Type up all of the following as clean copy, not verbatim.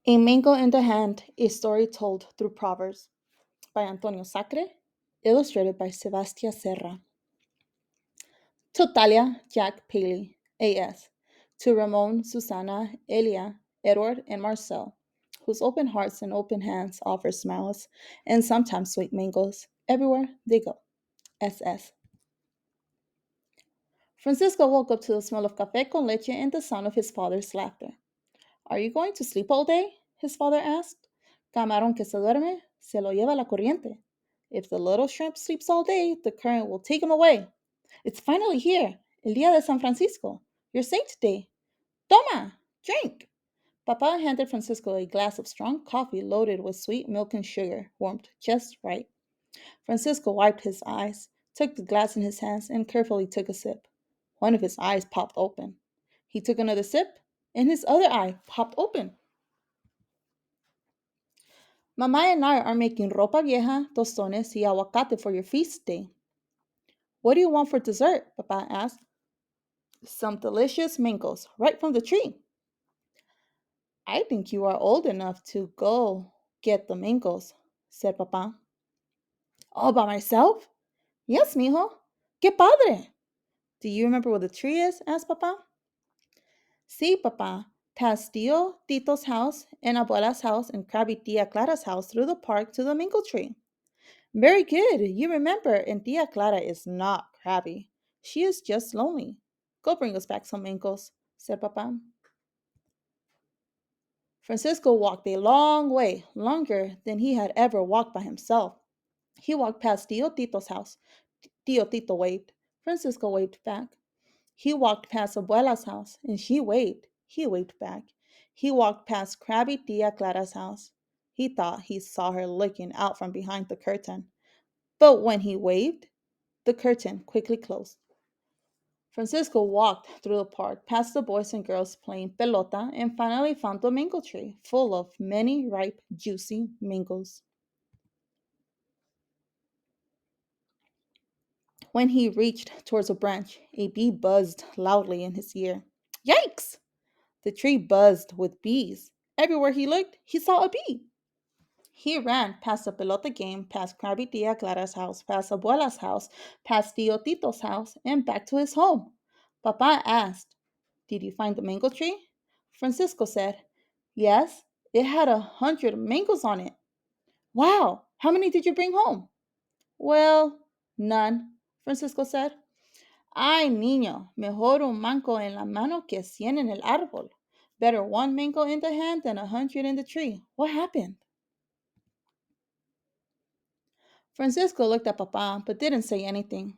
A Mango in the Hand, a story told through Proverbs by Antonio Sacre, illustrated by Sebastia Serra. To Talia, Jack, Paley, A.S. To Ramon, Susana, Elia, Edward, and Marcel, whose open hearts and open hands offer smiles and sometimes sweet mangoes everywhere they go. S.S. Francisco woke up to the smell of café con leche and the sound of his father's laughter. Are you going to sleep all day? His father asked. Camarón que se duerme, se lo lleva la corriente. If the little shrimp sleeps all day, the current will take him away. It's finally here, el día de San Francisco, your saint day. Toma, drink. Papa handed Francisco a glass of strong coffee loaded with sweet milk and sugar, warmed just right. Francisco wiped his eyes, took the glass in his hands, and carefully took a sip. One of his eyes popped open. He took another sip, and his other eye popped open. Mamá and I are making ropa vieja, tostones, y aguacate for your feast day. What do you want for dessert? Papa asked. Some delicious mangoes, right from the tree. I think you are old enough to go get the mangoes, said Papa. All by myself? Yes, mijo. ¡Qué padre! Do you remember where the tree is? Asked Papa. Sí, Papa. Past Tio Tito's house and Abuela's house and Krabby Tia Clara's house through the park to the mango tree. Very good. You remember, and Tia Clara is not crabby. She is just lonely. Go bring us back some mangoes, said Papa. Francisco walked a long way, longer than he had ever walked by himself. He walked past Tio Tito's house. Tio Tito waved. Francisco waved back. He walked past Abuela's house, and she waved. He waved back. He walked past Crabby Tia Clara's house. He thought he saw her looking out from behind the curtain. But when he waved, the curtain quickly closed. Francisco walked through the park, past the boys and girls playing pelota, and finally found the mango tree, full of many ripe, juicy mangoes. When he reached towards a branch, a bee buzzed loudly in his ear. Yikes! The tree buzzed with bees. Everywhere he looked, he saw a bee. He ran past the pelota game, past Krabby Tia Clara's house, past Abuela's house, past Tio Tito's house, and back to his home. Papa asked, Did you find the mango tree? Francisco said, Yes, it had 100 mangoes on it. Wow, how many did you bring home? Well, none, Francisco said. Ay, niño, mejor un mango en la mano que 100 en el árbol. Better one mango in the hand than 100 in the tree. What happened? Francisco looked at Papa but didn't say anything.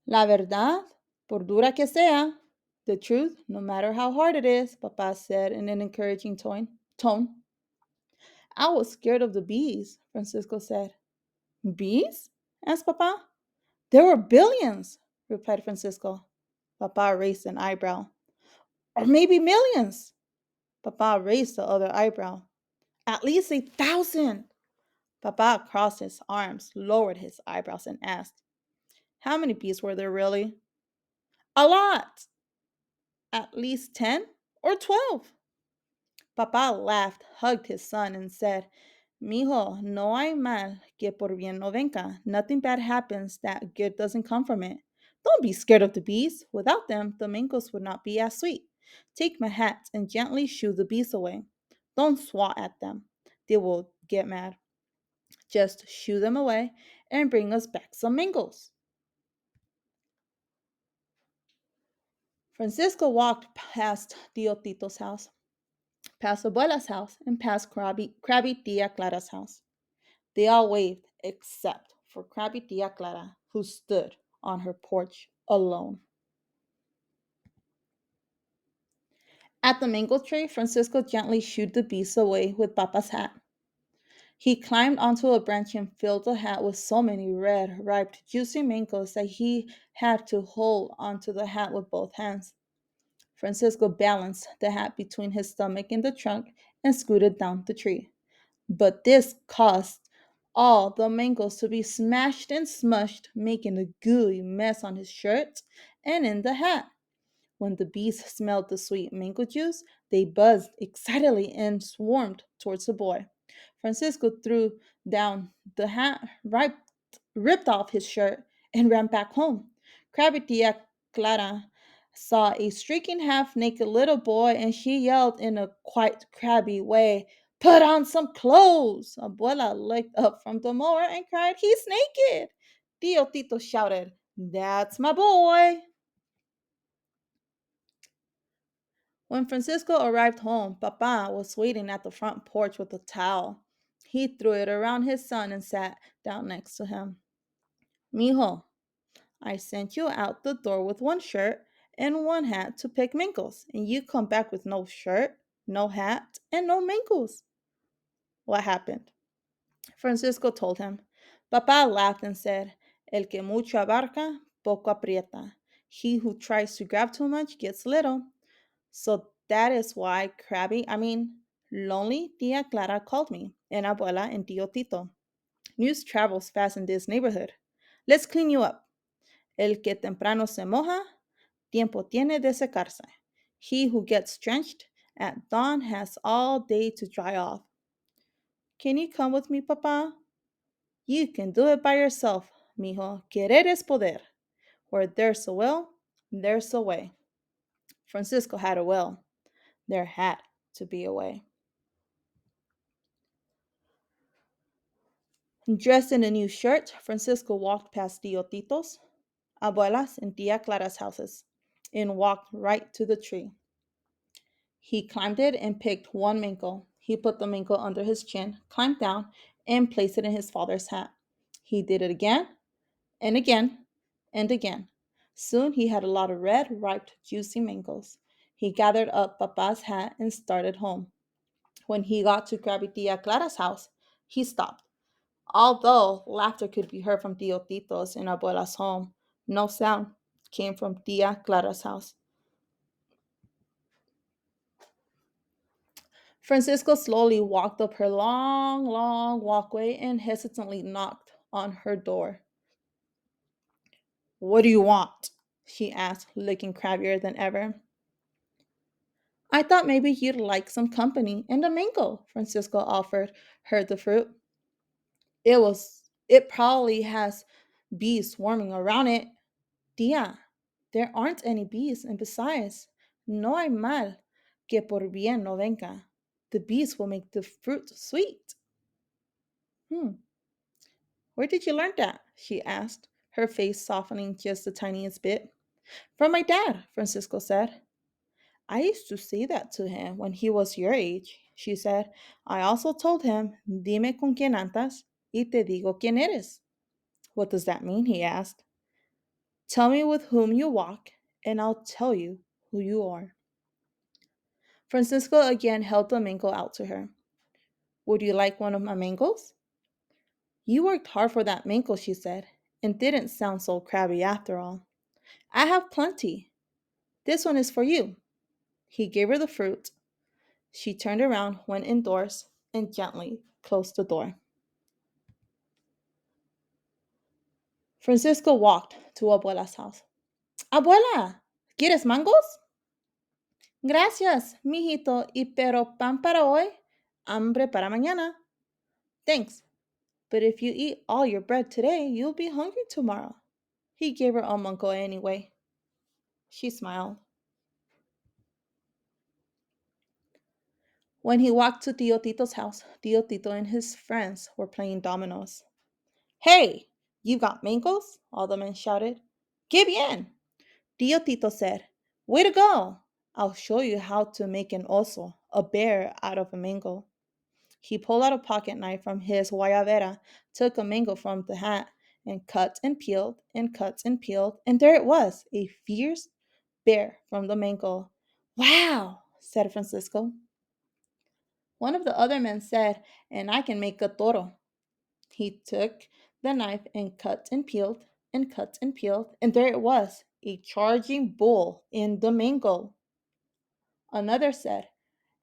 La verdad, por dura que sea, the truth, no matter how hard it is, Papa said in an encouraging tone. I was scared of the bees, Francisco said. Bees? Asked Papa. There were billions, replied Francisco. Papa raised an eyebrow. Or maybe millions. Papa raised the other eyebrow. At least 1,000. Papa crossed his arms, lowered his eyebrows, and asked, How many bees were there really? A lot. At least 10 or 12. Papa laughed, hugged his son, and said, Mijo, no hay mal que por bien no venga. Nothing bad happens that good doesn't come from it. Don't be scared of the bees. Without them, the mangoes would not be as sweet. Take my hat and gently shoo the bees away. Don't swat at them. They will get mad. Just shoo them away and bring us back some mangoes. Francisco walked past Tio Tito's house, past Abuela's house, and past Crabby Tia Clara's house. They all waved except for Crabby Tia Clara, who stood on her porch alone. At the mango tree, Francisco gently shooed the bees away with Papa's hat. He climbed onto a branch and filled the hat with so many red, ripe, juicy mangoes that he had to hold onto the hat with both hands. Francisco balanced the hat between his stomach and the trunk and scooted down the tree. But this caused all the mangoes to be smashed and smushed, making a gooey mess on his shirt and in the hat. When the bees smelled the sweet mango juice, they buzzed excitedly and swarmed towards the boy. Francisco threw down the hat, ripped off his shirt, and ran back home. Crabby Tia Clara saw a streaking half naked little boy and she yelled in a quite crabby way, "Put on some clothes!" Abuela looked up from the mower and cried, "He's naked!" Tio Tito shouted, "That's my boy!" When Francisco arrived home, Papa was waiting at the front porch with a towel. He threw it around his son and sat down next to him. "Mijo, I sent you out the door with one shirt and one hat to pick mangos, and you come back with no shirt, no hat, and no mangos. What happened?" Francisco told him. Papa laughed and said, "El que mucho abarca, poco aprieta. He who tries to grab too much gets little." So that is why lonely Tia Clara called me, and Abuela and Tio Tito. News travels fast in this neighborhood. Let's clean you up. El que temprano se moja, tiempo tiene de secarse. He who gets drenched at dawn has all day to dry off. Can you come with me, Papa? You can do it by yourself, mijo. Querer es poder. Where there's a will, there's a way. Francisco had a will. There had to be a way. Dressed in a new shirt, Francisco walked past Tio Tito's, Abuela's, and Tia Clara's houses and walked right to the tree. He climbed it and picked one mango. He put the mango under his chin, climbed down, and placed it in his father's hat. He did it again and again and again. Soon he had a lot of red, ripe, juicy mangoes. He gathered up Papa's hat and started home. When he got to Krabby Tia Clara's house, he stopped. Although laughter could be heard from Tio Tito's and Abuela's home, no sound came from Tia Clara's house. Francisco slowly walked up her long, long walkway and hesitantly knocked on her door. "What do you want?" she asked, looking crabbier than ever. "I thought maybe you'd like some company and a mango," Francisco offered her the fruit. It probably has bees swarming around it. Tia, there aren't any bees, and besides, no hay mal que por bien no venga. The bees will make the fruit sweet. Hmm, where did you learn that? She asked, her face softening just the tiniest bit. From my dad, Francisco said. I used to say that to him when he was your age, she said. I also told him, Dime con quién andas y te digo quién eres. What does that mean? He asked. Tell me with whom you walk, and I'll tell you who you are. Francisco again held the mango out to her. Would you like one of my mangoes? You worked hard for that mango, she said, and didn't sound so crabby after all. I have plenty. This one is for you. He gave her the fruit. She turned around, went indoors, and gently closed the door. Francisco walked to Abuela's house. Abuela, ¿quieres mangos? Gracias, mijito, y pero pan para hoy, hambre para mañana. Thanks, but if you eat all your bread today, you'll be hungry tomorrow. He gave her a mango anyway. She smiled. When he walked to Tio Tito's house, Tio Tito and his friends were playing dominoes. Hey, you got mangoes? All the men shouted. Que bien! Tio Tito said, Way to go! I'll show you how to make an oso, a bear, out of a mango. He pulled out a pocket knife from his guayabera, took a mango from the hat, and cut and peeled and cut and peeled, and there it was, a fierce bear from the mango. Wow, said Francisco. One of the other men said, and I can make a toro. He took the knife and cut and peeled and cut and peeled, and there it was, a charging bull in the mango. Another said,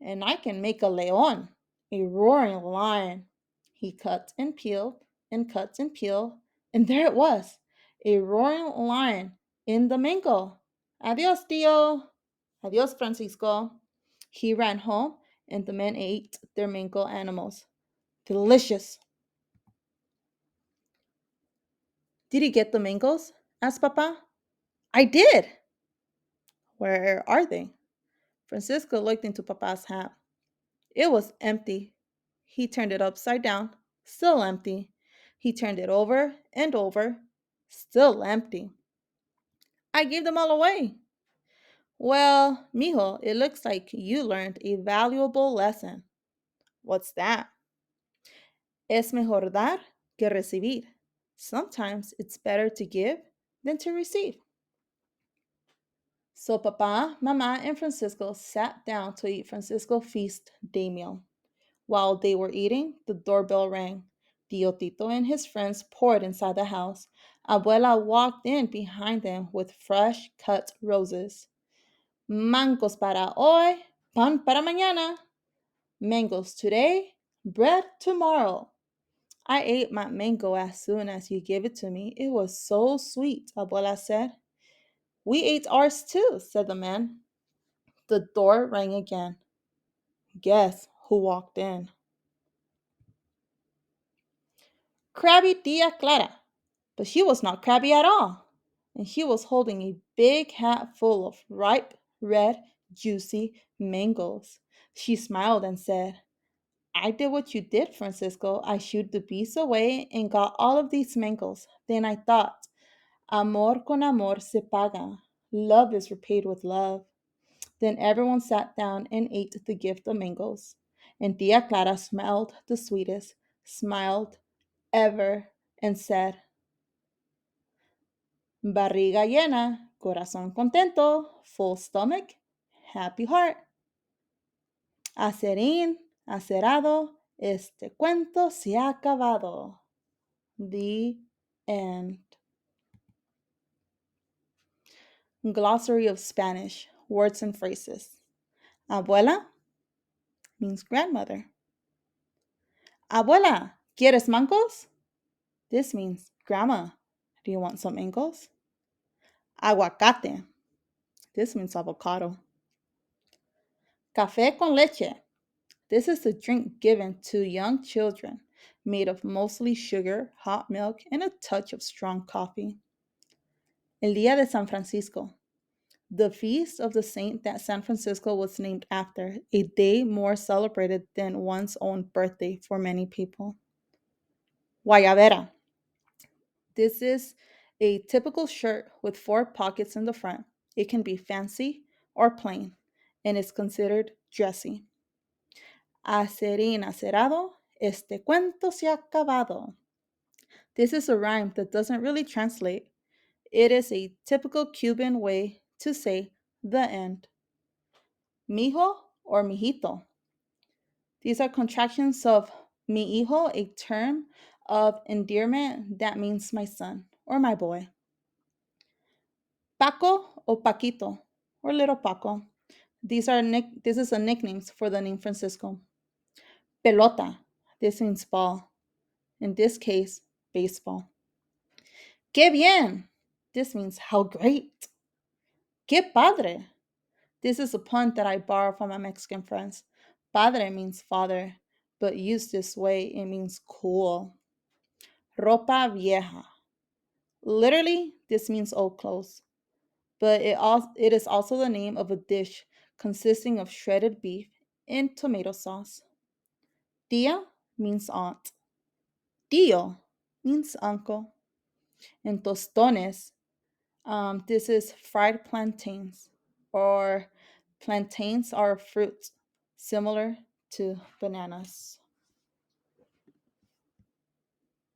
and I can make a leon, a roaring lion. He cut and peeled and cut and peeled, and there it was, a roaring lion in the mango. Adios, tío. Adios, Francisco. He ran home, and the men ate their mango animals. Delicious. Did he get the mangoes? Asked Papa. I did. Where are they? Francisco looked into Papa's hat. It was empty. He turned it upside down. Still empty. He turned it over and over. Still empty. I gave them all away. Well, mijo, it looks like you learned a valuable lesson. What's that? Es mejor dar que recibir. Sometimes it's better to give than to receive. So Papa, Mama, and Francisco sat down to eat Francisco feast day meal. While they were eating, the doorbell rang. Tio Tito and his friends poured inside the house. Abuela walked in behind them with fresh cut roses. Mangos para hoy, pan para mañana. Mangoes today, bread tomorrow. I ate my mango as soon as you gave it to me. It was so sweet, Abuela said. We ate ours too, said the man. The door rang again. Guess who walked in? Crabby Tia Clara. But she was not crabby at all. And she was holding a big hat full of ripe, red, juicy mangoes. She smiled and said, I did what you did, Francisco. I shooed the bees away and got all of these mangoes. Then I thought, amor con amor se paga. Love is repaid with love. Then everyone sat down and ate the gift of mangoes. And Tia Clara smiled the sweetest, smiled ever, and said, barriga llena, corazón contento, full stomach, happy heart. Acerín, acerado, este cuento se ha acabado. The end. Glossary of Spanish words and phrases. Abuela means grandmother. Abuela, ¿quieres mangos? This means grandma. Do you want some mangoes? Aguacate. This means avocado. Café con leche. This is a drink given to young children, made of mostly sugar, hot milk, and a touch of strong coffee. El Día de San Francisco. The feast of the saint that San Francisco was named after, a day more celebrated than one's own birthday for many people. Guayabera. This is a typical shirt with four pockets in the front. It can be fancy or plain, and is considered dressy. Acerín acerado, este cuento se ha acabado. This is a rhyme that doesn't really translate. It is a typical Cuban way to say the end. Mijo or mijito. These are contractions of mi hijo, a term of endearment that means my son or my boy. Paco or Paquito or little Paco. This is a nicknames for the name Francisco. Pelota. This means ball. In this case, baseball. Qué bien. This means how great. Qué padre. This is a pun that I borrow from my Mexican friends. Padre means father, but used this way, it means cool. Ropa vieja. Literally, this means old clothes, but it is also the name of a dish consisting of shredded beef and tomato sauce. Tia means aunt. Tío means uncle. And tostones, this is fried plantains, or plantains are fruits similar to bananas.